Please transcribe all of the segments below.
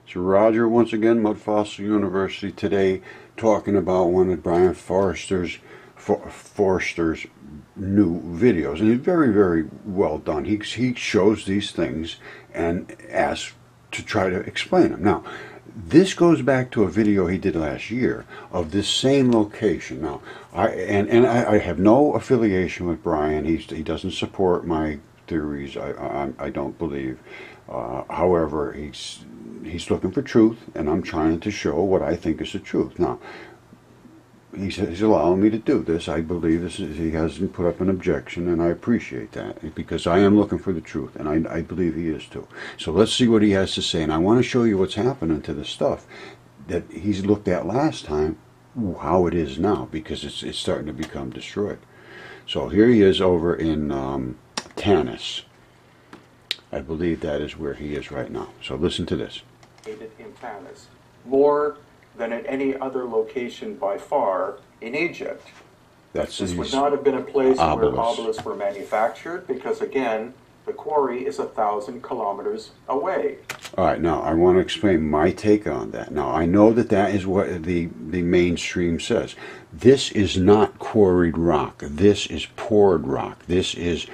So Roger, once again, Mud Fossil University today, talking about one of Brien Foester's new videos, and it's very, very well done. He shows these things and asks to try to explain them. Now, this goes back to a video he did last year of this same location. Now, I have no affiliation with Brien. He doesn't support my theories. I don't believe. However, he's looking for truth, and I'm trying to show what I think is the truth. Now, he's allowing me to do this. I believe this he hasn't put up an objection, and I appreciate that, because I am looking for the truth, and I believe he is too. So let's see what he has to say, and I want to show you what's happening to the stuff that he's looked at last time, how it is now, because it's starting to become destroyed. So here he is over in Tanis. I believe that is where he is right now. So listen to this. In Tanis, more than at any other location by far in Egypt. This would not have been a place where obelisks were manufactured, because again, the quarry is 1,000 kilometers away. All right, now I want to explain my take on that. Now I know that is what the mainstream says. This is not quarried rock. This is poured rock. This is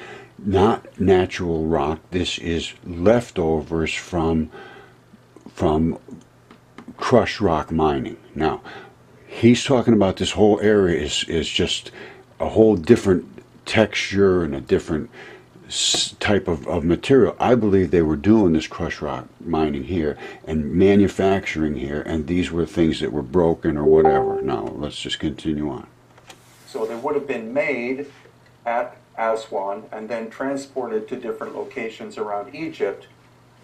not natural rock. This is leftovers from crushed rock mining. Now, he's talking about this whole area is just a whole different texture and a different type of material. I believe they were doing this crushed rock mining here and manufacturing here, and these were things that were broken or whatever. Now, let's just continue on. So they would have been made at Aswan and then transported to different locations around Egypt.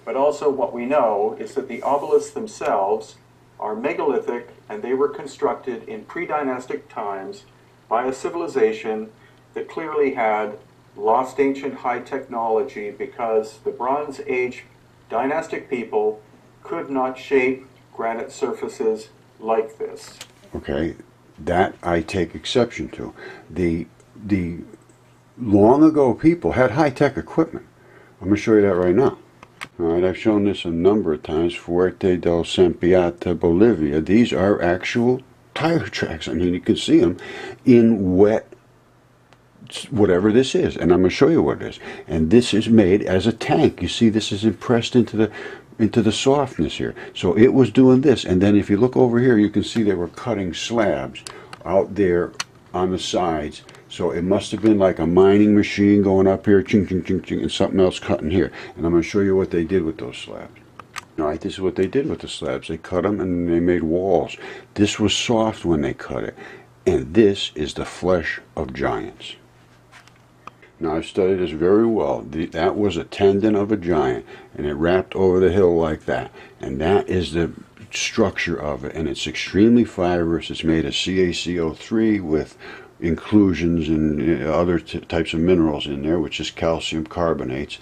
But also what we know is that the obelisks themselves are megalithic, and they were constructed in pre-dynastic times by a civilization that clearly had lost ancient high technology, because the Bronze Age dynastic people could not shape granite surfaces like this. Okay, that I take exception to. The long ago people had high-tech equipment. I'm going to show you that right now. All right, I've shown this a number of times. Fuerte del Sempiata, Bolivia. These are actual tire tracks. I mean, you can see them in wet, whatever this is. And I'm going to show you what it is. And this is made as a tank. You see, this is impressed into the softness here. So it was doing this. And then if you look over here, you can see they were cutting slabs out there on the sides. So it must have been like a mining machine going up here, ching, ching, ching, ching, and something else cutting here. And I'm going to show you what they did with those slabs. All right, this is what they did with the slabs. They cut them and they made walls. This was soft when they cut it. And this is the flesh of giants. Now, I've studied this very well. That was a tendon of a giant, and it wrapped over the hill like that. And that is the structure of it. And it's extremely fibrous. It's made of CaCO3 with inclusions and other types of minerals in there, which is calcium carbonates,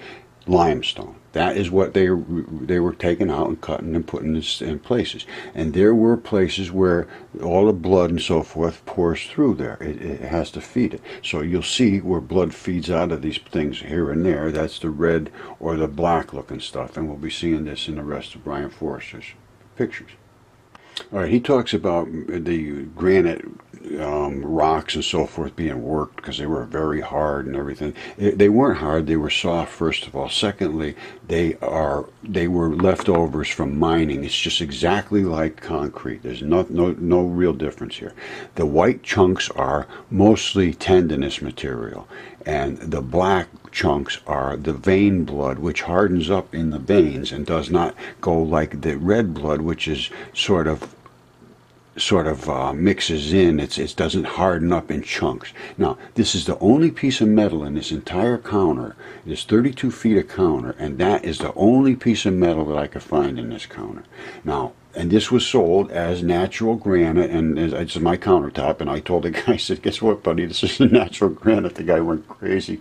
limestone. That is what they were taking out and cutting and putting this in places. And there were places where all the blood and so forth pours through there. It has to feed it. So you'll see where blood feeds out of these things here and there. That's the red or the black looking stuff. And we'll be seeing this in the rest of Brien Foester's pictures. All right, he talks about the granite rocks and so forth being worked because they were very hard and everything. They weren't hard; they were soft. First of all, secondly, they were leftovers from mining. It's just exactly like concrete. There's no real difference here. The white chunks are mostly tendinous material, and the black chunks are the vein blood, which hardens up in the veins and does not go like the red blood, which is sort of mixes in. It doesn't harden up in chunks. Now, this is the only piece of metal in this entire counter. It is 32 feet of counter, and that is the only piece of metal that I could find in this counter. Now, and this was sold as natural granite, and it's my countertop, and I told the guy, I said, guess what, buddy, this is natural granite. The guy went crazy.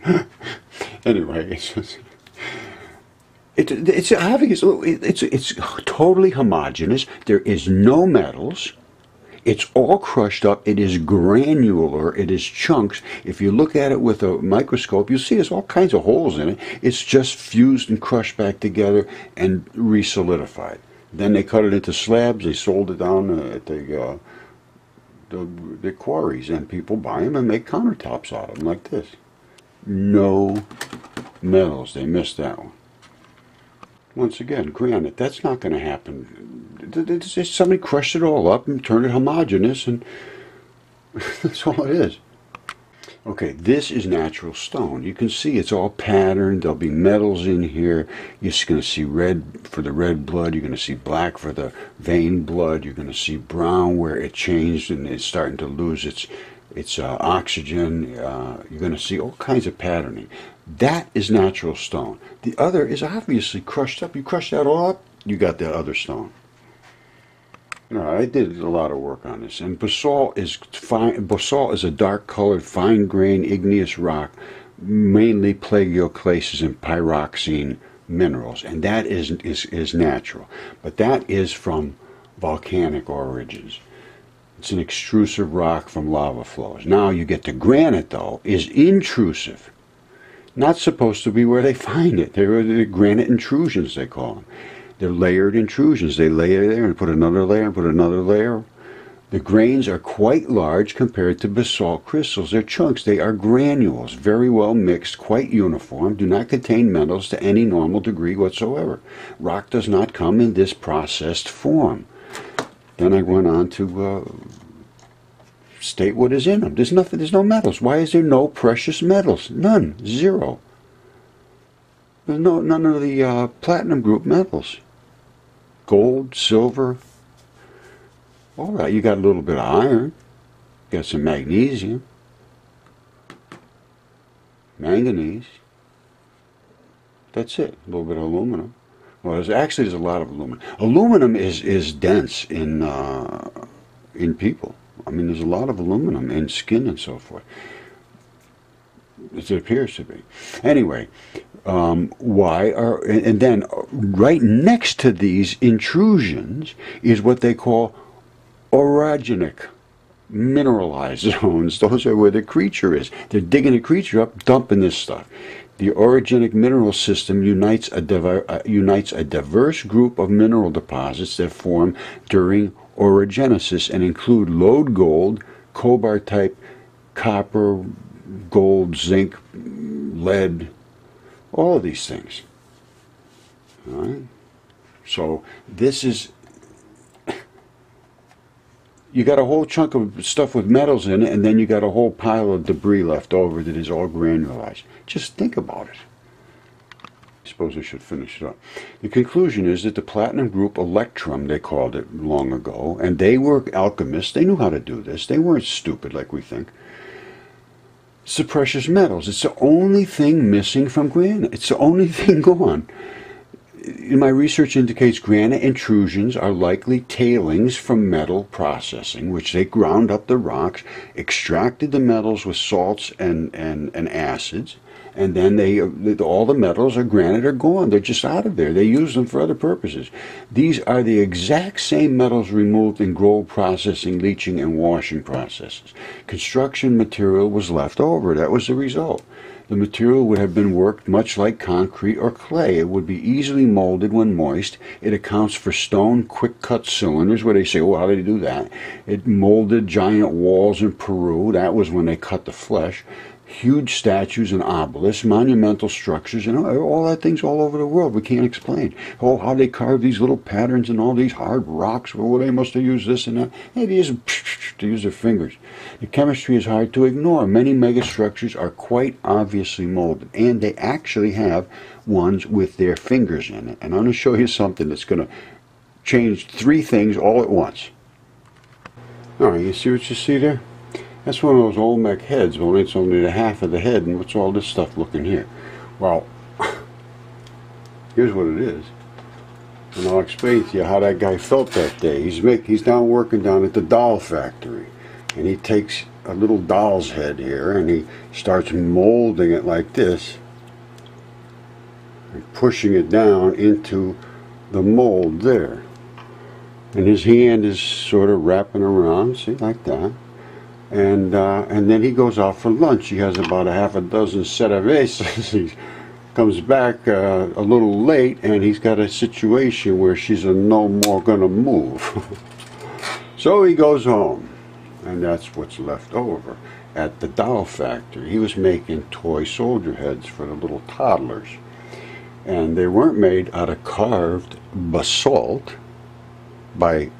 Anyway, it's totally homogeneous. There is no metals. It's all crushed up. It is granular. It is chunks. If you look at it with a microscope, you'll see there's all kinds of holes in it. It's just fused and crushed back together and re-solidified. Then they cut it into slabs. They sold it down at the quarries, and people buy them and make countertops out of them like this. No metals. They missed that one. Once again, granite. That's not going to happen. Somebody crushed it all up and turned it homogeneous, and that's all it is. Okay, this is natural stone. You can see it's all patterned. There'll be metals in here. You're going to see red for the red blood. You're going to see black for the vein blood. You're going to see brown where it changed and it's starting to lose its oxygen. You're going to see all kinds of patterning. That is natural stone. The other is obviously crushed up. You crush that all up, you got that other stone. You know, I did a lot of work on this, and basalt is fine. Basalt is a dark-colored, fine-grained igneous rock, mainly plagioclases and pyroxene minerals, and that is natural. But that is from volcanic origins. It's an extrusive rock from lava flows. Now you get to granite, though, is intrusive. Not supposed to be where they find it. They're the granite intrusions, they call them. They're layered intrusions. They layer there and put another layer and put another layer. The grains are quite large compared to basalt crystals. They're chunks. They are granules, very well mixed, quite uniform, do not contain metals to any normal degree whatsoever. Rock does not come in this processed form. Then I went on to state what is in them. There's nothing. There's no metals. Why is there no precious metals? None. Zero. There's none of the platinum group metals. Gold, silver. All right, you got a little bit of iron. You got some magnesium, manganese. That's it. A little bit of aluminum. Well, there's a lot of aluminum. Aluminum is dense in people. I mean, there's a lot of aluminum in skin and so forth. It appears to be. Anyway, and then right next to these intrusions is what they call orogenic mineralized zones. Those are where the creature is. They're digging the creature up, dumping this stuff. The orogenic mineral system unites a diverse group of mineral deposits that form during orogenesis and include lode gold, cobalt type, copper, gold, zinc, lead, all of these things. All right? So this is, you got a whole chunk of stuff with metals in it, and then you got a whole pile of debris left over that is all granulized. Just think about it. I suppose I should finish it up. The conclusion is that the platinum group electrum, they called it long ago, and they were alchemists. They knew how to do this. They weren't stupid like we think. It's the precious metals. It's the only thing missing from granite. It's the only thing gone. My research indicates granite intrusions are likely tailings from metal processing, which they ground up the rocks, extracted the metals with salts and acids, and then all the metals of granite are gone. They're just out of there. They use them for other purposes. These are the exact same metals removed in gold processing, leaching, and washing processes. Construction material was left over. That was the result. The material would have been worked much like concrete or clay. It would be easily molded when moist. It accounts for stone quick-cut cylinders, where they say, oh, how did they do that? It molded giant walls in Peru. That was when they cut the flesh. Huge statues and obelisks, monumental structures, and all that things all over the world we can't explain. Oh, how they carve these little patterns and all these hard rocks. Well, they must have used this and that. They use their fingers. The chemistry is hard to ignore. Many megastructures are quite obviously molded, and they actually have ones with their fingers in it. And I'm going to show you something that's going to change three things all at once. All right, you see what you see there? That's one of those Olmec heads, only it's only the half of the head, and what's all this stuff looking here? Well, here's what it is. And I'll explain to you how that guy felt that day. He's down working down at the doll factory, and he takes a little doll's head here, and he starts molding it like this, and pushing it down into the mold there. And his hand is sort of wrapping around, see, like that. And then he goes out for lunch. He has about a half a dozen cervezas. comes back a little late, and he's got a situation where she's no more gonna move. So he goes home, and that's what's left over. At the doll factory, he was making toy soldier heads for the little toddlers, and they weren't made out of carved basalt and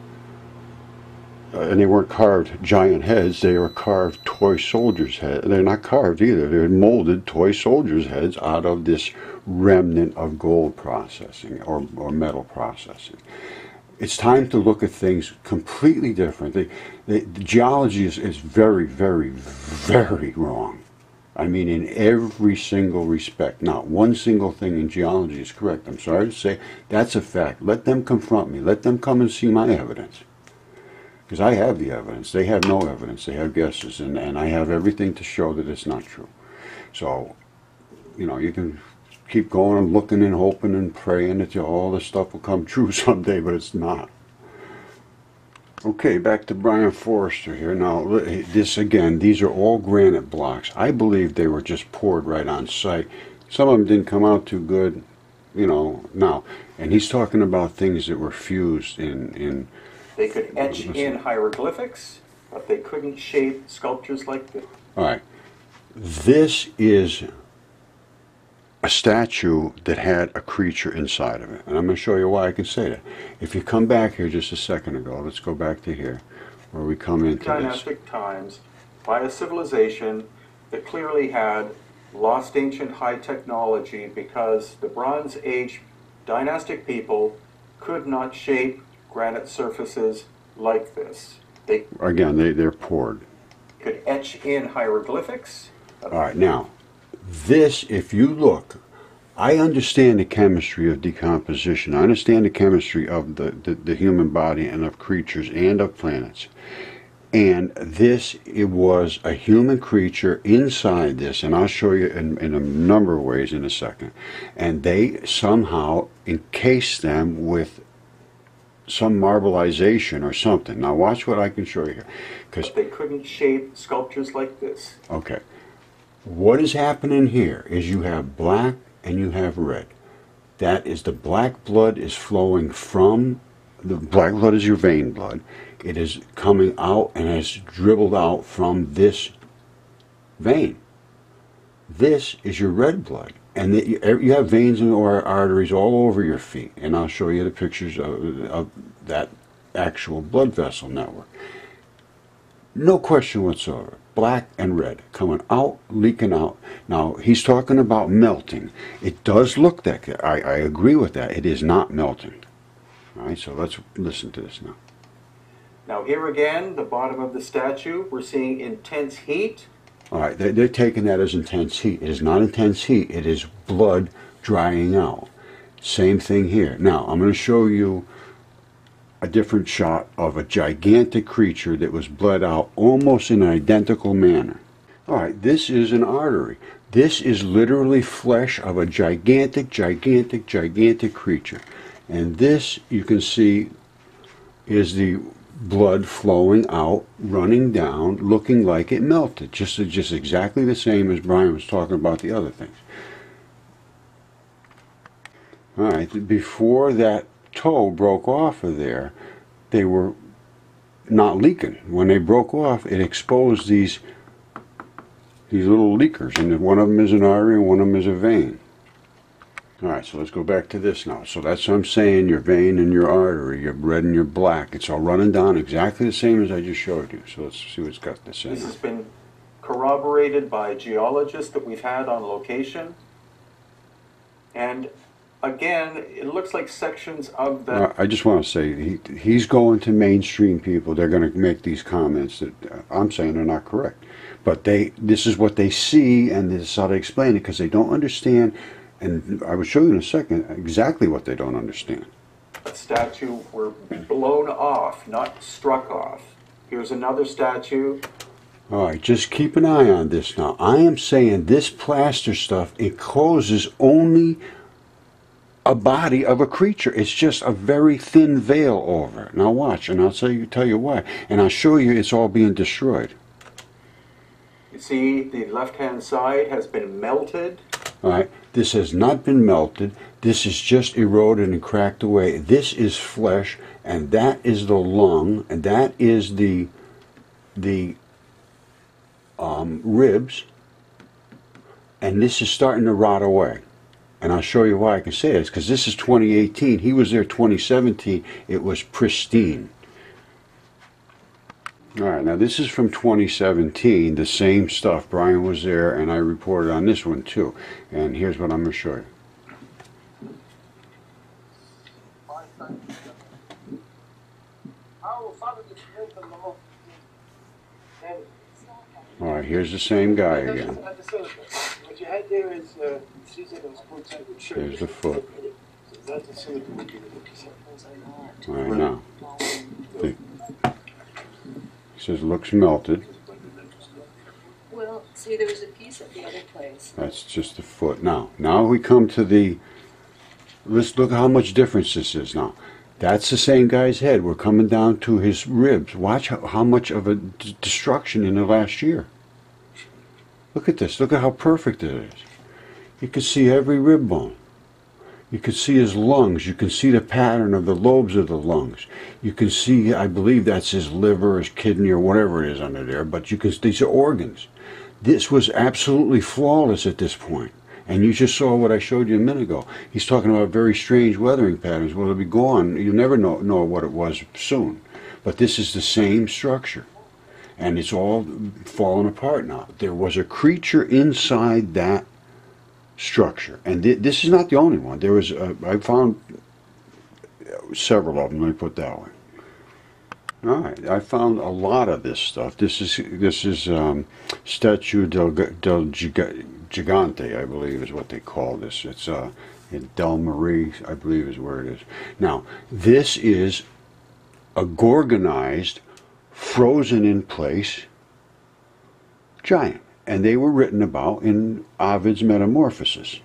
they weren't carved giant heads, they were carved toy soldiers' heads. They're not carved either, they're molded toy soldiers' heads out of this remnant of gold processing or metal processing. It's time to look at things completely different. The geology is very, very, very wrong. I mean, in every single respect. Not one single thing in geology is correct. I'm sorry to say, that's a fact. Let them confront me. Let them come and see my evidence. Because I have the evidence. They have no evidence. They have guesses. And I have everything to show that it's not true. So, you know, you can keep going and looking and hoping and praying that all this stuff will come true someday, but it's not. Okay, back to Brien Foester here. Now, this again, these are all granite blocks. I believe they were just poured right on site. Some of them didn't come out too good, you know, now. And he's talking about things that were fused in They could etch in hieroglyphics, but they couldn't shape sculptures like this. All right. This is a statue that had a creature inside of it. And I'm going to show you why I can say that. If you come back here just a second ago, let's go back to here, where we come into dynastic times, by a civilization that clearly had lost ancient high technology because the Bronze Age dynastic people could not shape granite surfaces like this. They're poured. Could etch in hieroglyphics. All right, now, this, if you look, I understand the chemistry of decomposition. I understand the chemistry of the human body and of creatures and of planets. And this, it was a human creature inside this, and I'll show you in a number of ways in a second. And they somehow encased them with some marbleization or something. Now watch what I can show you here. But they couldn't shape sculptures like this. Okay. What is happening here is you have black and you have red. That is, the black blood is flowing from, the black blood is your vein blood. It is coming out and has dribbled out from this vein. This is your red blood. And you have veins and arteries all over your feet. And I'll show you the pictures of that actual blood vessel network. No question whatsoever. Black and red coming out, leaking out. Now, he's talking about melting. It does look that way. I agree with that. It is not melting. All right, so let's listen to this now. Now, here again, the bottom of the statue, we're seeing intense heat. All right, they're taking that as intense heat. It is not intense heat. It is blood drying out. Same thing here. Now, I'm going to show you a different shot of a gigantic creature that was bled out almost in an identical manner. All right, this is an artery. This is literally flesh of a gigantic, gigantic, gigantic creature. And this, you can see, is the blood flowing out, running down, looking like it melted. Just exactly the same as Brien was talking about the other things. All right, before that toe broke off of there, they were not leaking. When they broke off, it exposed these little leakers, and one of them is an artery and one of them is a vein. All right, so let's go back to this now. So that's what I'm saying, your vein and your artery, your red and your black, it's all running down exactly the same as I just showed you. So let's see what's got this in. This has been corroborated by geologists that we've had on location. And again, it looks like sections of the... I just want to say, he's going to mainstream people. They're going to make these comments that I'm saying are not correct. But this is what they see, and this is how they explain it, because they don't understand, and I will show you in a second exactly what they don't understand. A statue were blown off, not struck off. Here's another statue. All right, just keep an eye on this now. I am saying this plaster stuff encloses only a body of a creature. It's just a very thin veil over it. Now watch, and I'll tell you why. And I'll show you it's all being destroyed. You see the left-hand side has been melted. All right, this has not been melted. This is just eroded and cracked away. This is flesh, and that is the lung, and that is the ribs, and this is starting to rot away. And I'll show you why I can say this, because this is 2018. He was there 2017. It was pristine. All right, now this is from 2017, the same stuff. Brien was there, and I reported on this one too. And here's what I'm going to show you. All right, here's the same guy again. What you had there is, Here's the foot. All right, now. He says looks melted. Well, see, there was a piece at the other place. That's just the foot. Now we come to the, let's look at how much difference this is now. That's the same guy's head. We're coming down to his ribs. Watch how much of a destruction in the last year. Look at this. Look at how perfect it is. You can see every rib bone. You can see his lungs. You can see the pattern of the lobes of the lungs. You can see, I believe that's his liver, his kidney, or whatever it is under there. But you can, these are organs. This was absolutely flawless at this point. And you just saw what I showed you a minute ago. He's talking about very strange weathering patterns. Well, it'll be gone. You'll never know what it was soon. But this is the same structure. And it's all falling apart now. There was a creature inside that structure. And this is not the only one. There was, I found several of them, let me put it that way. All right, I found a lot of this stuff. This is Statue del Gigante, I believe is what they call this. It's in Del Marie, I believe is where it is. Now, this is a gorgonized, frozen in place giant. And they were written about in Ovid's Metamorphoses.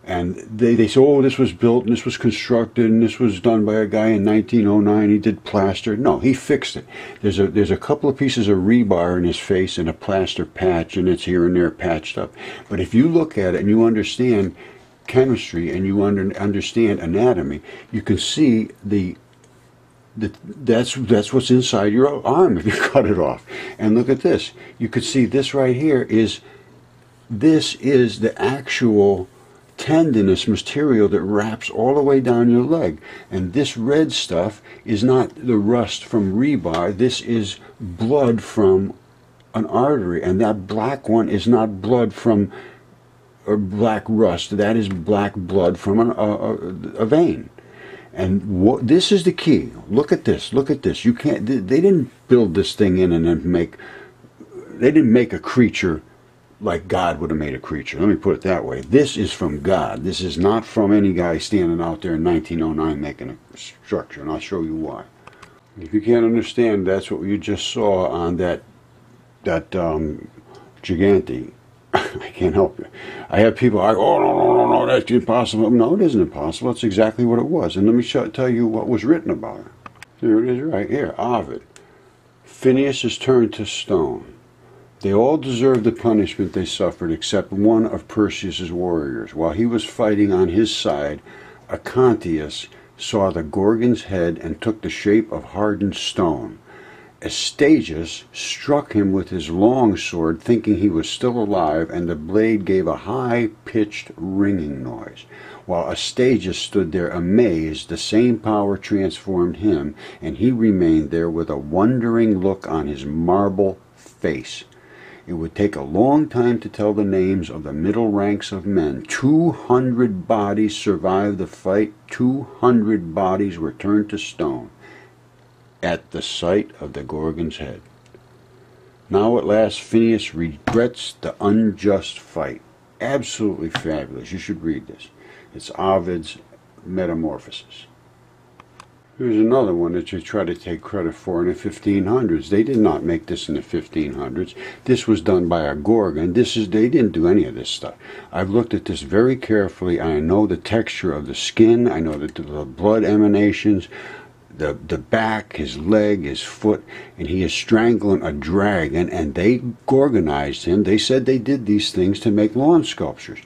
And they say, oh, this was built and this was constructed and this was done by a guy in 1909. He did plaster. No, he fixed it. There's a couple of pieces of rebar in his face and a plaster patch, and it's here and there patched up. But if you look at it and you understand chemistry and you understand anatomy, you can see that's what's inside your arm if you cut it off. And look at this. You can see this right here is the actual tendinous material that wraps all the way down your leg. And this red stuff is not the rust from rebar. This is blood from an artery. And that black one is not blood from or black rust. That is black blood from a vein. And this is the key. Look at this. Look at this. You can't. They didn't build this thing in and then They didn't make a creature like God would have made a creature. Let me put it that way. This is from God. This is not from any guy standing out there in 1909 making a structure, and I'll show you why. If you can't understand, that's what you just saw on that Gigante. I can't help you. I have people like, oh, no, that's impossible. No, it isn't impossible. It's exactly what it was. And let me tell you what was written about it. Here it is right here. Ovid. Phineas is turned to stone. They all deserved the punishment they suffered except one of Perseus's warriors. While he was fighting on his side, Aconteus saw the Gorgon's head and took the shape of hardened stone. Astyages struck him with his long sword, thinking he was still alive, and the blade gave a high-pitched ringing noise. While Astyages stood there amazed, the same power transformed him, and he remained there with a wondering look on his marble face. It would take a long time to tell the names of the middle ranks of men. 200 bodies survived the fight. 200 bodies were turned to stone at the sight of the Gorgon's head. Now at last Phineas regrets the unjust fight. Absolutely fabulous. You should read this. It's Ovid's Metamorphoses. Here's another one that you try to take credit for in the 1500s. They did not make this in the 1500s. This was done by a Gorgon. They didn't do any of this stuff. I've looked at this very carefully. I know the texture of the skin. I know the blood emanations, the back, his leg, his foot, and he is strangling a dragon, and they Gorgonized him. They said they did these things to make lawn sculptures.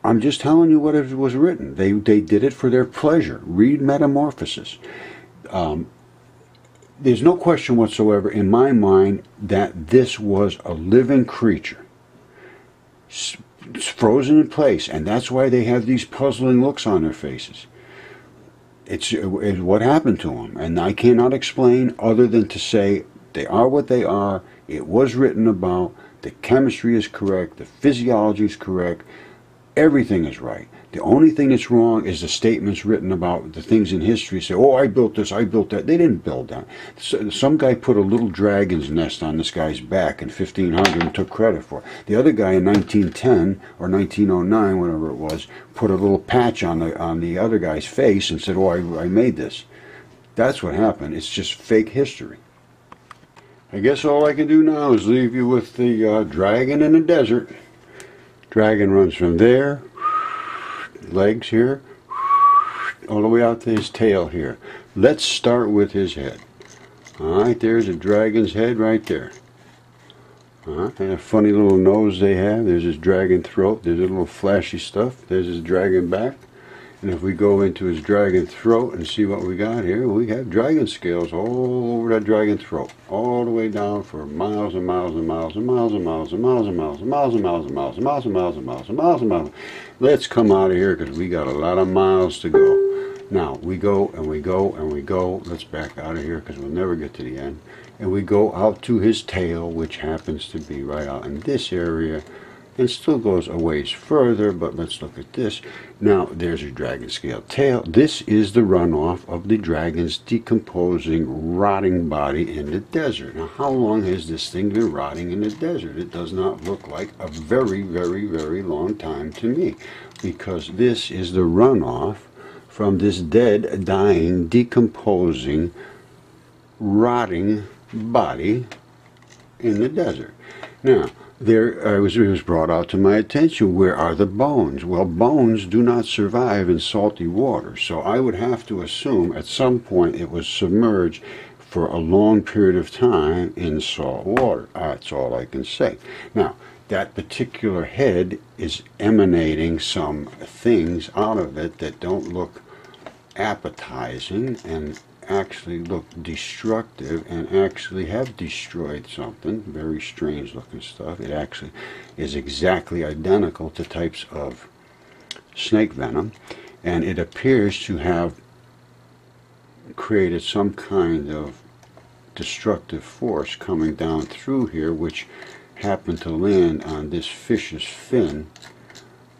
I'm just telling you what it was written. They did it for their pleasure. Read Metamorphosis. There's no question whatsoever in my mind that this was a living creature, frozen in place, and that's why they have these puzzling looks on their faces. It's what happened to them, and I cannot explain other than to say they are what they are. It was written about. The chemistry is correct. The physiology is correct. Everything is right. The only thing that's wrong is the statements written about the things in history. Say, oh, I built this, I built that. They didn't build that. Some guy put a little dragon's nest on this guy's back in 1500 and took credit for it. The other guy in 1910 or 1909, whatever it was, put a little patch on the other guy's face and said, oh, I made this. That's what happened. It's just fake history. I guess all I can do now is leave you with the dragon in the desert. Dragon runs from there, legs here, all the way out to his tail here. Let's start with his head. Alright, there's a dragon's head right there. And a funny little nose they have. There's his dragon throat. There's a little flashy stuff. There's his dragon back. And if we go into his dragon throat and see what we got here, we have dragon scales all over that dragon throat, all the way down for miles and miles and miles and miles and miles and miles and miles and miles and miles and miles and miles and miles and miles and miles and miles. Let's come out of here because we got a lot of miles to go. Now we go and we go and we go. Let's back out of here because we'll never get to the end. And we go out to his tail, which happens to be right out in this area. And still goes a ways further, but let's look at this. Now, there's your dragon scale tail. This is the runoff of the dragon's decomposing, rotting body in the desert. Now, how long has this thing been rotting in the desert? It does not look like a very, very, very long time to me, because this is the runoff from this dead, dying, decomposing, rotting body in the desert. Now, it was brought out to my attention, where are the bones? Well, bones do not survive in salty water, so I would have to assume at some point it was submerged for a long period of time in salt water. That's all I can say. Now, that particular head is emanating some things out of it that don't look appetizing and actually look destructive and actually have destroyed something. Very strange looking stuff. It actually is exactly identical to types of snake venom, and it appears to have created some kind of destructive force coming down through here, which happened to land on this fish's fin,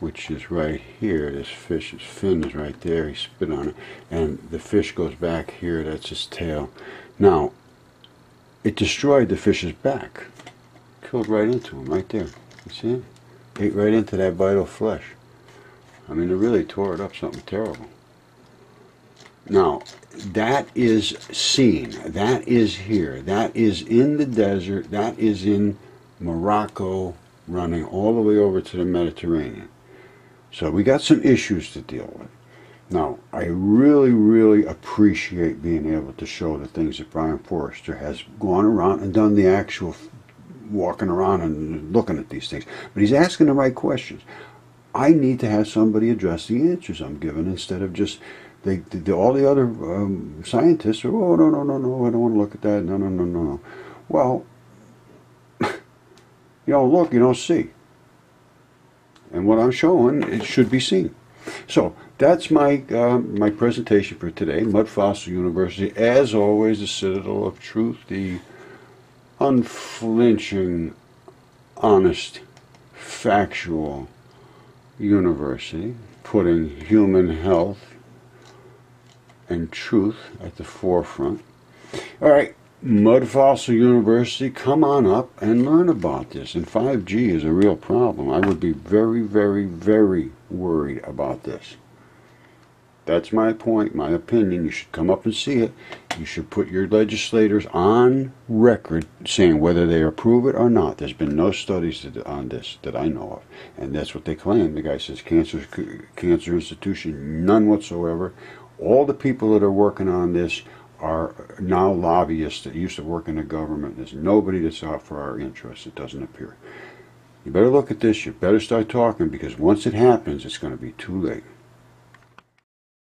which is right here. This fish's fin is right there. He spit on it, and the fish goes back here. That's his tail. Now, it destroyed the fish's back. Killed right into him, right there. You see it? Ate right into that vital flesh. I mean, it really tore it up, something terrible. Now, that is seen. That is here. That is in the desert. That is in Morocco, running all the way over to the Mediterranean. So we got some issues to deal with. Now, I really, really appreciate being able to show the things that Brien Foester has gone around and done the actual walking around and looking at these things. But he's asking the right questions. I need to have somebody address the answers I'm giving instead of just all the other scientists are, oh, no, no, no, no, I don't want to look at that, no, no, no, no. Well, you don't look, you don't see. And what I'm showing, it should be seen. So that's my my presentation for today. Mud Fossil University, as always, the citadel of truth, the unflinching, honest, factual university, putting human health and truth at the forefront. All right. Mud Fossil University, come on up and learn about this. And 5G is a real problem. I would be very, very, very worried about this. That's my point, my opinion. You should come up and see it. You should put your legislators on record saying whether they approve it or not. There's been no studies on this that I know of. And that's what they claim. The guy says cancer institution, none whatsoever. All the people that are working on this are now lobbyists that used to work in the government. There's nobody that's out for our interests, it doesn't appear. You better look at this. You better start talking, because once it happens, it's going to be too late.